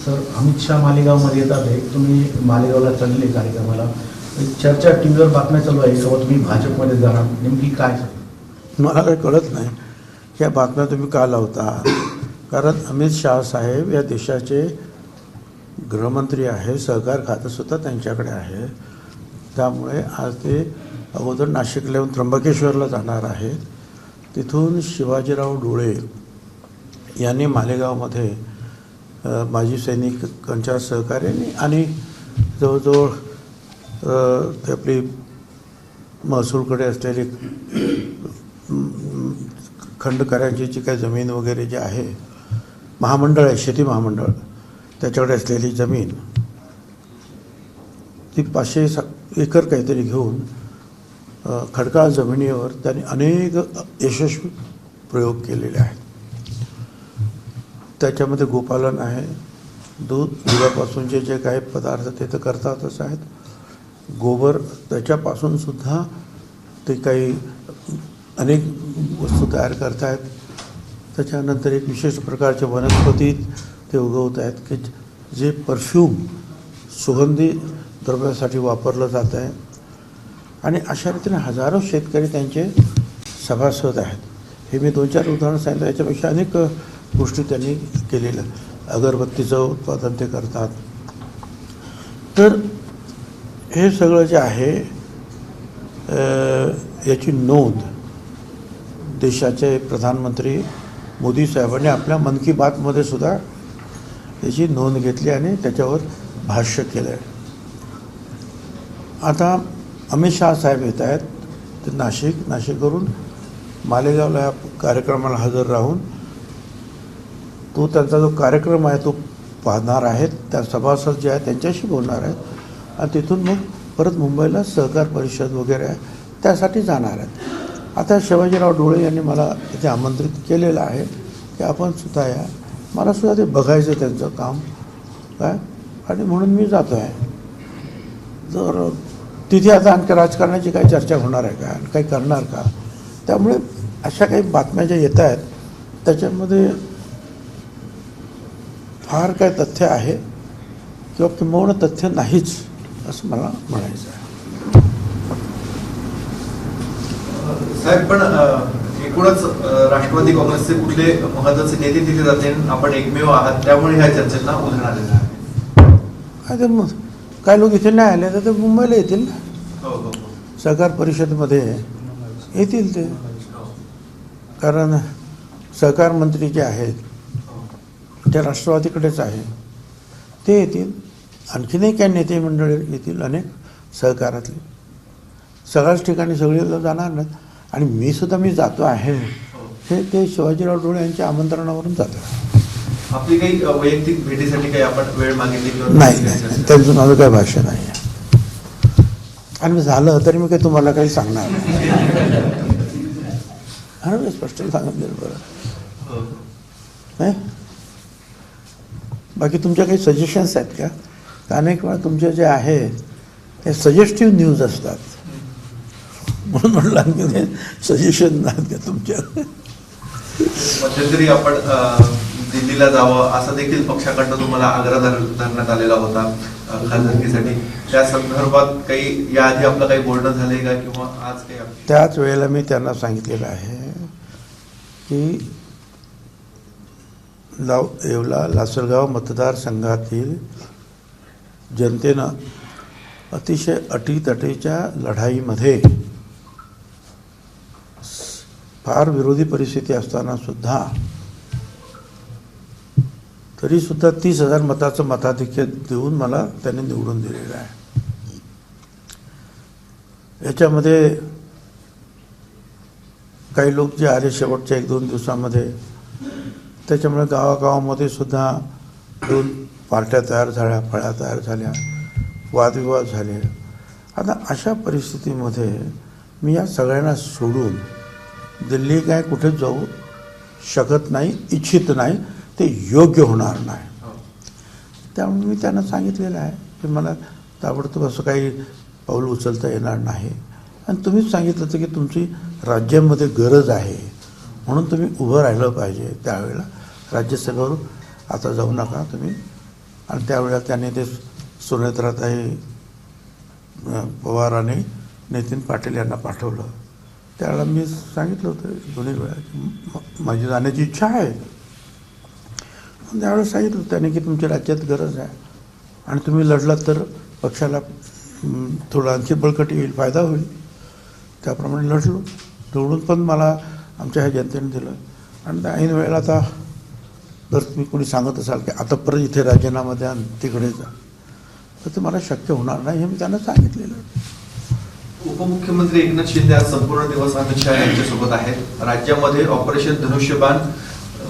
Sir, Amit Shah मालेगावमध्ये येतात आहे. तुम्ही मालेगावला चालले कार्यक्रमाला. चर्चा टी व्हीवर बातम्या चालू आहे किंवा तुम्ही भाजपमध्ये जाणार, नेमकी काय सर? मला काही कळत नाही या बातम्या तुम्ही का लावता. कारण अमित शाह साहेब या देशाचे गृहमंत्री आहे, सहकार खातंसुद्धा त्यांच्याकडे आहे. त्यामुळे आज ते अगोदर नाशिकला येऊन त्र्यंबकेश्वरला जाणार आहेत. तिथून शिवाजीराव डोळे यांनी मालेगावमध्ये माजी सैनिकांच्या सहकार्याने आणि जवळजवळ ते आपली महसूलकडे असलेली खंडकऱ्यांची जी काही जमीन वगैरे जे आहे, महामंडळ आहे, शेती महामंडळ, त्याच्याकडे असलेली जमीन ती 500 एकर काहीतरी घेऊन खडकाळ जमिनीवर त्यांनी अनेक यशस्वी प्रयोग केलेले आहेत. त्याच्यामध्ये गोपालन आहे, दुधापासूनचे जे काही पदार्थ ते तर करतातच आहेत, गोबर त्याच्यापासूनसुद्धा ते काही अनेक वस्तू तयार करत आहेत. त्याच्यानंतर एक विशेष प्रकारचे वनस्पती ते उगवत आहेत की जे परफ्यूम सुगंधी द्रव्यासाठी वापरलं जात आहे. आणि अशा रीतीने हजारो शेतकरी त्यांचे सभासद आहेत. हे मी 2-4 उदाहरणं सांगितलं, याच्यापेक्षा अनेक गोष्टी त्यांनी केलेल्या. अगरबत्तीचं उत्पादन ते करतात. तर हे सगळं जे आहे याची नोंद देशाचे प्रधानमंत्री मोदी साहेबांनी आपल्या मन की बातमध्ये सुद्धा याची नोंद घेतली आणि त्याच्यावर भाष्य केलं आहे. आता अमित शाह साहेब येत आहेत ते नाशिकवरून मालेगावला या कार्यक्रमाला हजर राहून तो त्यांचा जो कार्यक्रम आहे तो पाहणार आहेत. त्या सभासद जे आहेत त्यांच्याशी बोलणार आहेत आणि तिथून मग परत मुंबईला सहकार परिषद वगैरे आहे त्यासाठी जाणार आहेत. आता शिवाजीराव डोळे यांनी मला इथे आमंत्रित केलेलं आहे की आपण सुद्धा या. मला सुद्धा ते बघायचं त्यांचं काम काय, आणि म्हणून मी जातो आहे. जर तिथे आता आणखी राजकारणाची काही चर्चा होणार आहे का, काही करणार का? त्यामुळे अशा काही बातम्या ज्या येत आहेत त्याच्यामध्ये फार काय तथ्य आहे किंवा किंबहुना तथ्य नाहीच असं मला म्हणायचं आहे. साहेब, पण एकूणच राष्ट्रवादी काँग्रेसचे कुठले महत्त्वाचे नेते तिथे जाते, आपण एकमेव आहात, त्यामुळे ह्या चर्चेला उधाण आलेलं आहे. मग काय लोक इथे नाही आले तर ते मुंबईला येतील ना. हो. सहकार परिषदेमध्ये येतील ते. कारण सहकार मंत्री जे आहेत ते राष्ट्रवादीकडेच आहे, ते येतील. आणखीनही काही नेते मंडळी येतील, अनेक सहकारातले. सगळ्याच ठिकाणी सगळे जाणार नाहीत. आणि मी जातो आहे हे ते शिवाजीराव डोळे यांच्या आमंत्रणावरून जातो. आपली काही वैयक्तिक भेटीसाठी काही आपण वेळ मागितली? नाही, त्यांचं माझं काही भाष्य नाही आहे. आणि मी झालं तरी मी काही तुम्हाला काही सांगणार नाही. मी स्पष्ट सांगितलेलं बरं नाही. बाकी तुमच्या काही सजेशन्स आहेत का? अनेक वेळा तुमचे जे आहे ते सजेस्टिव्ह न्यूज असतात, म्हणून म्हटलं आणखी ते सजेशन नाहीत का तुमच्या? मध्यंतरी आपण दिल्लीला जावं असं देखील पक्षाकडनं तुम्हाला आग्रह धरण्यात आलेला होता खासदारकीसाठी. त्या संदर्भात काही याआधी आपलं काही बोलणं झालंय का किंवा आज काही? त्याच वेळेला मी त्यांना सांगितलेलं आहे की येवला लासलगाव मतदारसंघातील जनतेनं अतिशय अटीतटीच्या लढाईमध्ये फार विरोधी परिस्थिती असताना सुद्धा तरीसुद्धा 30,000 मताचं मताधिक्य देऊन मला त्यांनी निवडून दिलेलं आहे. याच्यामध्ये काही लोक जे आले शेवटच्या 1-2 दिवसामध्ये, त्याच्यामुळे गावागावामध्ये सुद्धा 2 पार्ट्या तयार झाल्या, फळ्या तयार झाल्या, वादविवाद झाले. आता अशा परिस्थितीमध्ये मी या सगळ्यांना सोडून दिल्ली काय कुठे जाऊ शकत नाही, इच्छित नाही, ते योग्य होणार नाही. त्यामुळे मी त्यांना सांगितलेलं आहे की मला ताबडतोब असं काही पाऊल उचलता येणार नाही. आणि तुम्हीच सांगितलं होतं की तुमची राज्यामध्ये गरज आहे म्हणून तुम्ही उभं राहिलं पाहिजे. त्यावेळेला राज्यसभेवर आता जाऊ नका, तुम्ही आणि त्यावेळेला त्यांनी ते सुनेत्राताई पवार आणि नितीन पाटील यांना पाठवलं. त्यावेळेला मी सांगितलं होतं दोन्ही वेळा की माझी जाण्याची इच्छा आहे. त्यावेळेस सांगितलं होतं त्यांनी की तुमच्या राज्यात गरज आहे आणि तुम्ही लढलात तर पक्षाला थोडं आणखी बळकटी येईल, फायदा होईल. त्याप्रमाणे लढलो. निवडून पण मला आमच्या ह्या जनतेने दिलं. आणि त्या ऐन वेळेला आता जर तुम्ही कोणी सांगत असाल की आता परत इथे राजीनामा द्या आणि तिकडे जा, तर ते मला शक्य होणार नाही हे मी त्यांना सांगितलेलं. उपमुख्यमंत्री एकनाथ शिंदे आज संपूर्ण दिवस अमित शहा यांच्यासोबत आहेत. राज्यामध्ये ऑपरेशन धनुष्यबाण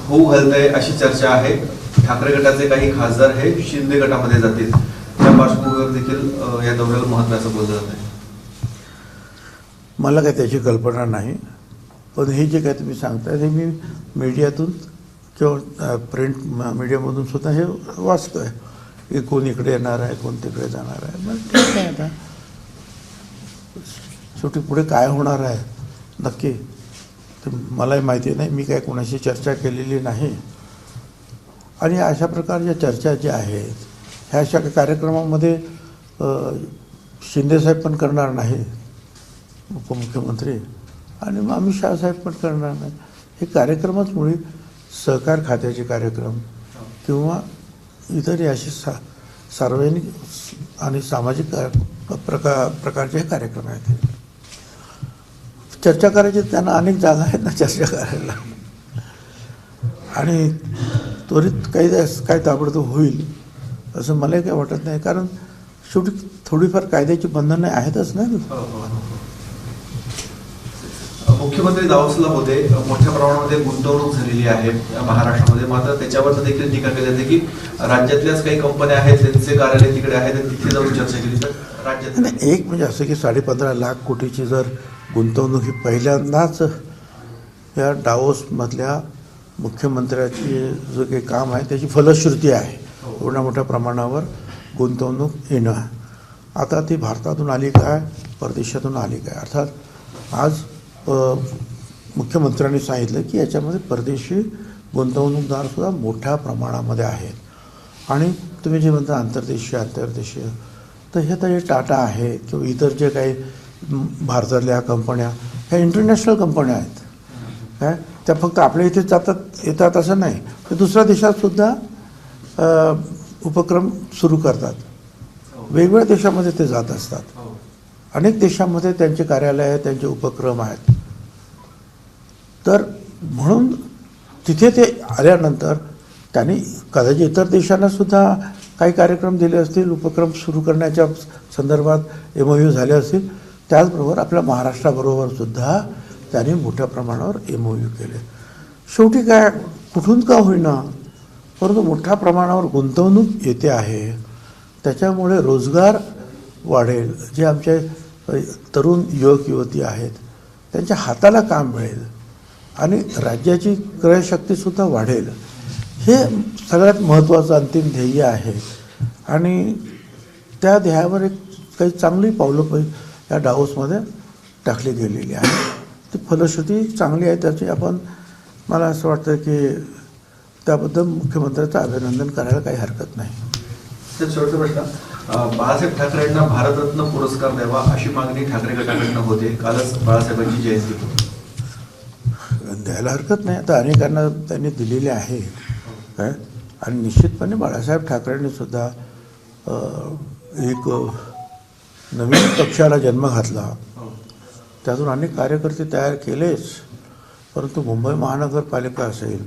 होऊ घालतंय अशी चर्चा आहे. ठाकरे गटाचे काही खासदार हे शिंदे गटामध्ये जातील. त्या पार्श्वभूमीवर देखील या दौऱ्याला महत्त्व असं बोललं जात आहे. मला काही त्याची कल्पना नाही, पण हे जे काय तुम्ही सांगताय हे मी मीडियातून किंवा प्रिंट मीडियामधून सुद्धा हे वाचतो आहे की कोण इकडे येणार आहे, कोण तिकडे जाणार आहे. मग ठीक आहे, आता शेवटी पुढे काय होणार आहे नक्की तर मलाही माहिती नाही. मी काय कोणाशी चर्चा केलेली नाही. आणि अशा प्रकारच्या चर्चा ज्या आहेत ह्या अशा कार्यक्रमामध्ये शिंदेसाहेब पण करणार नाही, उपमुख्यमंत्री, आणि मग अमित शहासाहेब पण करणार नाही. हे कार्यक्रमच मुळे सहकार खात्याचे कार्यक्रम किंवा इतर असे सार्वजनिक आणि सामाजिक प्रकारचे हे कार्यक्रम आहेत. चर्चा करायची त्यांना अनेक जागा आहेत ना चर्चा करायला. आणि त्वरित काही ताबडतोब होईल असं मलाही काही वाटत नाही, कारण शेवटी थोडीफार कायद्याची बंधने आहेतच ना. मुख्यमंत्री दावोसला होते. मोठ्या प्रमाणामध्ये गुंतवणूक झालेली आहे महाराष्ट्रामध्ये. मात्र त्याच्यावर देखील टीका केली जाते की राज्यातल्याच काही कंपन्या आहेत त्यांचे कार्यालय तिकडे आहेत आणि तिथे जाऊन चर्चा केली तर राज्यात एक म्हणजे असं की 15.5 लाख कोटीची जर गुंतवणूक ही पहिल्यांदाच या डावोसमधल्या मुख्यमंत्र्याची जो काही काम आहे त्याची फलश्रुती आहे. एवढ्या मोठ्या प्रमाणावर गुंतवणूक येणं. आता ती भारतातून आली काय, परदेशातून आली काय. अर्थात आज मुख्यमंत्र्यांनी सांगितलं की याच्यामध्ये परदेशी गुंतवणूकदारसुद्धा मोठ्या प्रमाणामध्ये आहेत. आणि तुम्ही जे म्हणता आंतरदेशीय तर हे टाटा आहे किंवा इतर जे काही भारतातल्या कंपन्या ह्या इंटरनॅशनल कंपन्या आहेत काय. त्या फक्त आपल्या इथे येतात असं नाही, ते दुसऱ्या देशातसुद्धा उपक्रम सुरू करतात. वेगवेगळ्या देशामध्ये ते जात असतात. अनेक देशांमध्ये त्यांचे कार्यालय आहेत, त्यांचे उपक्रम आहेत. तर म्हणून तिथे ते आल्यानंतर त्यांनी कदाचित इतर देशांनासुद्धा काही कार्यक्रम दिले असतील, उपक्रम सुरू करण्याच्या संदर्भात MOU झाले असतील. त्याचबरोबर आपल्या महाराष्ट्राबरोबरसुद्धा त्यांनी मोठ्या प्रमाणावर MOU केले. शेवटी काय कुठून का होईना परंतु मोठ्या प्रमाणावर गुंतवणूक येते आहे. त्याच्यामुळे रोजगार वाढेल. जे आमचे तरुण युवक युवती आहेत त्यांच्या हाताला काम मिळेल आणि राज्याची क्रयशक्तीसुद्धा वाढेल. हे सगळ्यात महत्त्वाचं अंतिम ध्येय आहे. आणि त्या ध्येयावर एक काही चांगली पावलं या डावोसमध्ये टाकली गेलेली आहे. ती फलश्रुती चांगली आहे. त्याची मला असं वाटतं की त्याबद्दल मुख्यमंत्र्याचं अभिनंदन करायला काही हरकत नाही. शेवटचा प्रश्न, बाळासाहेब ठाकरेंना भारतरत्न पुरस्कार द्यावा अशी मागणी ठाकरे गटाकडनं होते. कालच बाळासाहेबांची जयंती होती. द्यायला हरकत नाही. आता अनेकांना त्यांनी दिलेले आहे काय. आणि निश्चितपणे बाळासाहेब ठाकरेंनी सुद्धा एक नवीन पक्षाला जन्म घातला. त्यातून अनेक कार्यकर्ते तयार केलेच. परंतु मुंबई महानगरपालिका असेल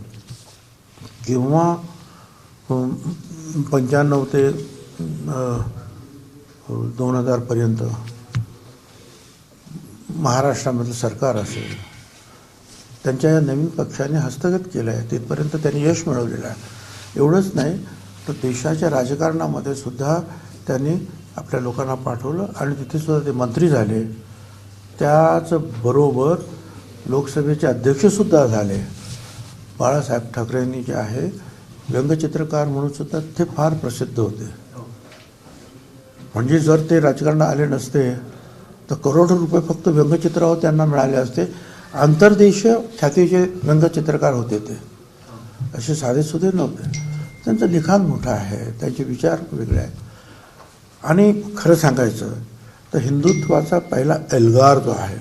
किंवा 95 ते 2000 महाराष्ट्रामधलं सरकार असेल त्यांच्या या नवीन पक्षाने हस्तगत केलं आहे. तिथपर्यंत त्यांनी यश मिळवलेलं आहे. एवढंच नाही तर देशाच्या राजकारणामध्ये सुद्धा त्यांनी आपल्या लोकांना पाठवलं आणि तिथेसुद्धा ते मंत्री झाले. त्याचबरोबर लोकसभेचे अध्यक्षसुद्धा झाले. बाळासाहेब ठाकरेंनी जे आहे व्यंगचित्रकार म्हणून सुद्धा ते फार प्रसिद्ध होते. म्हणजे जर ते राजकारणात आले नसते तर करोडो रुपये फक्त व्यंगचित्रावर त्यांना मिळाले असते. आंतरदेशीय ख्यातीचे व्यंगचित्रकार होते ते, असे साधेसुधे नव्हते. त्यांचं लिखाण मोठं आहे, त्यांचे विचार वेगळे आहेत. आणि खरं सांगायचं तर हिंदुत्वाचा पहिला एल्गार जो आहे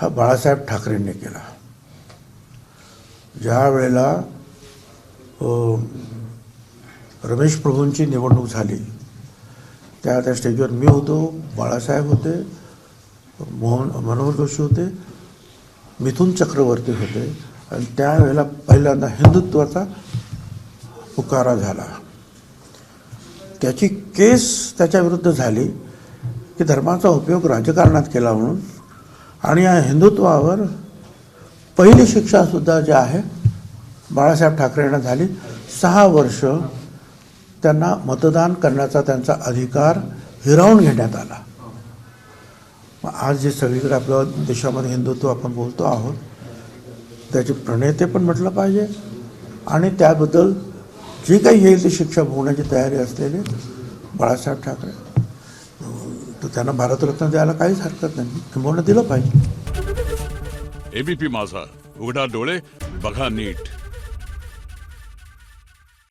हा बाळासाहेब ठाकरेंनी केला. ज्या वेळेला रमेश प्रभूंची निवडणूक झाली त्या स्टेजवर मी होतो, बाळासाहेब होते, मनोहर जोशी होते, मिथुन चक्रवर्ती होते आणि त्यावेळेला पहिल्यांदा हिंदुत्वाचा पुकारा झाला. त्याची केस त्याच्याविरुद्ध झाली की धर्माचा उपयोग राजकारणात केला म्हणून. आणि या हिंदुत्वावर पहिली शिक्षासुद्धा जी आहे बाळासाहेब ठाकरेंना झाली. 6 वर्ष त्यांना मतदान करण्याचा त्यांचा अधिकार हिरावून घेण्यात आला. मग आज जे सगळीकडे आपल्या देशामध्ये हिंदुत्व आपण बोलतो आहोत त्याचे प्रणेते पण म्हटलं पाहिजे आणि त्याबद्दल जी काही येईल ती शिक्षा भोगण्याची तयारी असलेले बाळासाहेब ठाकरे, तर त्यांना भारतरत्न द्यायला काहीच हरकत नाही, किंबहुना दिलं पाहिजे. एबीपी माझा, उघडा डोळे बघा नीट.